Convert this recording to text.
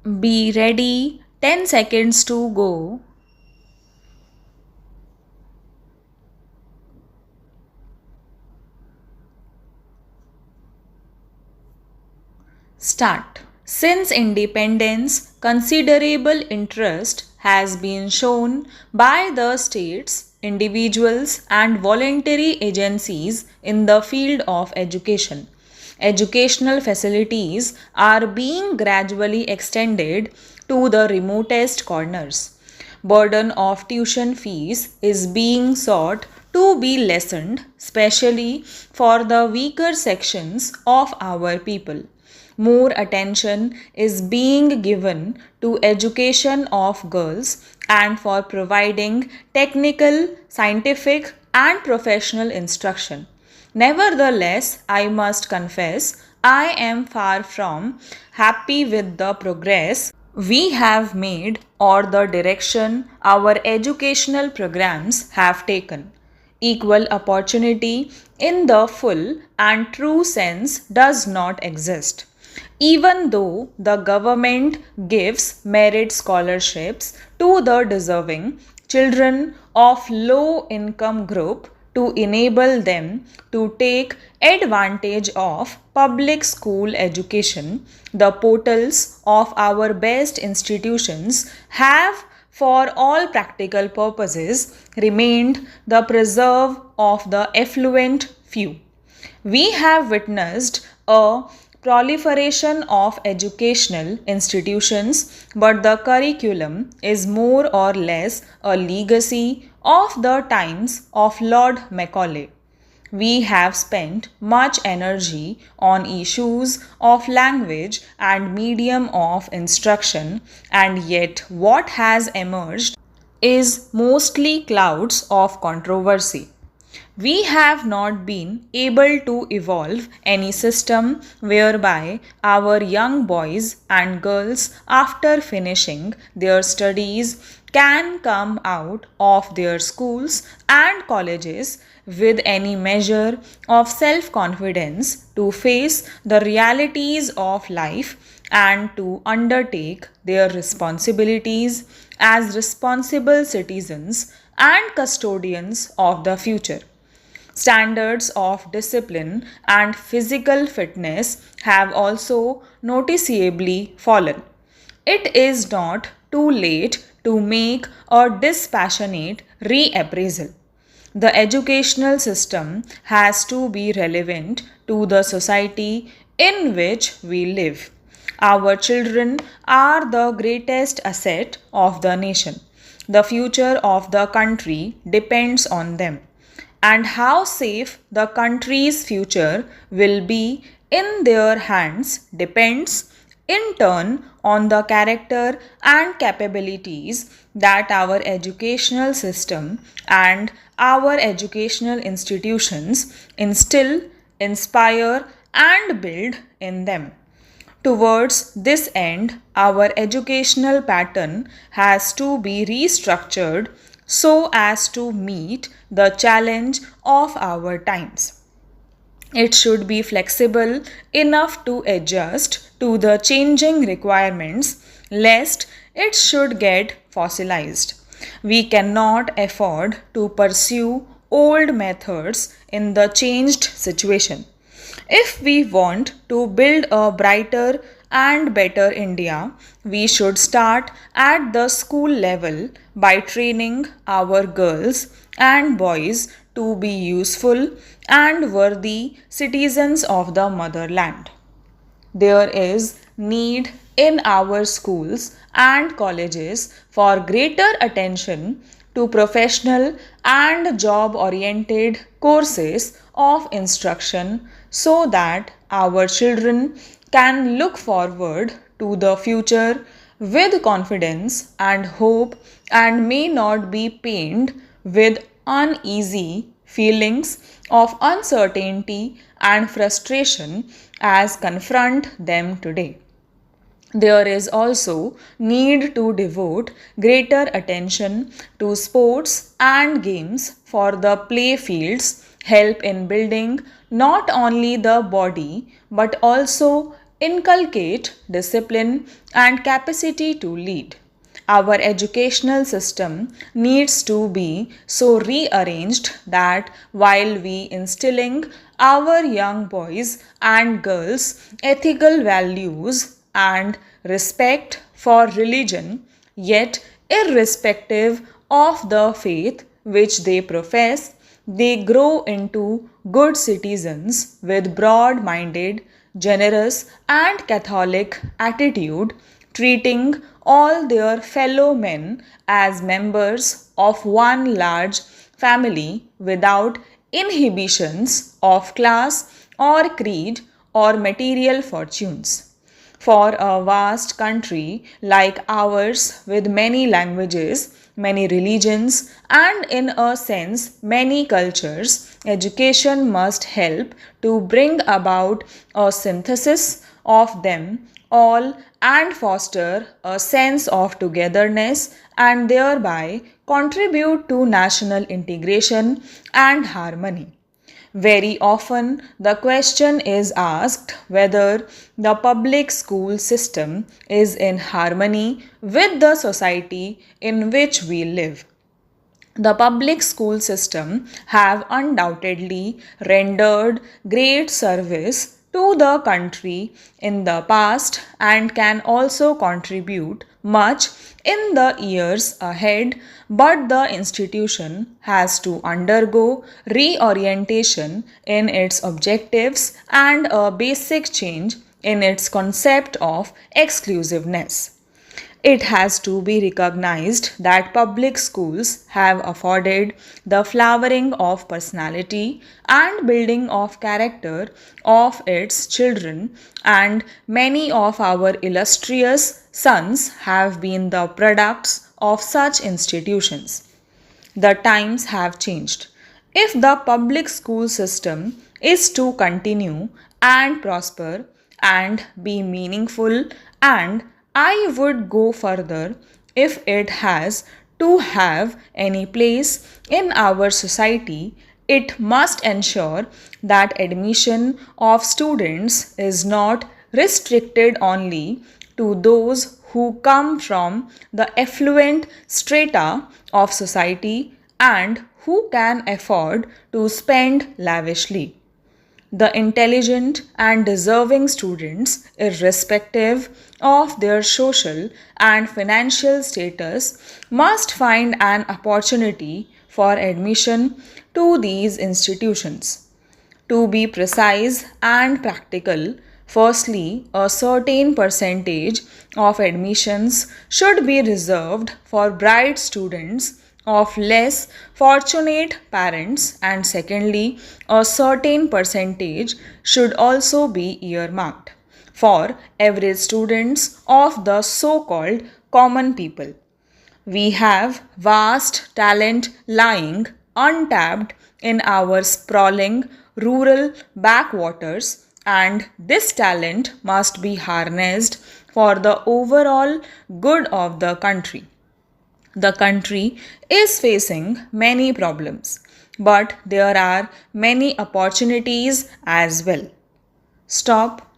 Be ready. 10 seconds to go. Start. Since independence, considerable interest has been shown by the states, individuals, and voluntary agencies in the field of education. Educational facilities are being gradually extended to the remotest corners. Burden of tuition fees is being sought to be lessened, especially for the weaker sections of our people. More attention is being given to education of girls and for providing technical, scientific, and professional instruction. Nevertheless, I must confess, I am far from happy with the progress we have made or the direction our educational programs have taken. Equal opportunity in the full and true sense does not exist. Even though the government gives merit scholarships to the deserving children of low income group to enable them to take advantage of public school education, the portals of our best institutions have for all practical purposes remained the preserve of the affluent few. We have witnessed a proliferation of educational institutions, but the curriculum is more or less a legacy of the times of Lord Macaulay. We have spent much energy on issues of language and medium of instruction, and yet what has emerged is mostly clouds of controversy. We have not been able to evolve any system whereby our young boys and girls, after finishing their studies, can come out of their schools and colleges with any measure of self confidence to face the realities of life and to undertake their responsibilities as responsible citizens and custodians of the future. Standards of discipline and physical fitness have also noticeably fallen. It is not too late to make a dispassionate reappraisal. The educational system has to be relevant to the society in which we live. Our children are the greatest asset of the nation. The future of the country depends on them, and how safe the country's future will be in their hands depends in turn on the character and capabilities that our educational system and our educational institutions instill, inspire, and build in them. Towards this end, our educational pattern has to be restructured so as to meet the challenge of our times. It should be flexible enough to adjust to the changing requirements, lest it should get fossilized. We cannot afford to pursue old methods in the changed situation. If we want to build a brighter and better India, we should start at the school level by training our girls and boys to be useful and worthy citizens of the motherland. There is need in our schools and colleges for greater attention to professional and job oriented courses of instruction so that our children can look forward to the future with confidence and hope and may not be pained with uneasy feelings of uncertainty and frustration as confront them today. There is also need to devote greater attention to sports and games for the play fields help in building not only the body but also inculcate discipline and capacity to lead. Our educational system needs to be so rearranged that while we instilling our young boys and girls ethical values and respect for religion, yet irrespective of the faith which they profess, they grow into good citizens with broad minded, generous, and Catholic attitude, treating all their fellow men as members of one large family without inhibitions of class or creed or material fortunes. For a vast country like ours, with many languages, many religions, and in a sense, many cultures, education must help to bring about a synthesis of them all and foster a sense of togetherness and thereby contribute to national integration and harmony. Very often, the question is asked whether the public school system is in harmony with the society in which we live. The public school system have undoubtedly rendered great service to the country in the past and can also contribute much in the years ahead, but the institution has to undergo reorientation in its objectives and a basic change in its concept of exclusiveness. It has to be recognized that public schools have afforded the flowering of personality and building of character of its children, and many of our illustrious sons have been the products of such institutions. The times have changed. If the public school system is to continue and prosper and be meaningful, and I would go further, if it has to have any place in our society, it must ensure that admission of students is not restricted only to those who come from the affluent strata of society and who can afford to spend lavishly. The intelligent and deserving students, irrespective of their social and financial status, must find an opportunity for admission to these institutions. To be precise and practical, firstly, a certain percentage of admissions should be reserved for bright students of less fortunate parents, and secondly, a certain percentage should also be earmarked for average students of the so called common people. We have vast talent lying untapped in our sprawling rural backwaters, and this talent must be harnessed for the overall good of the country. The country is facing many problems, but there are many opportunities as well. Stop.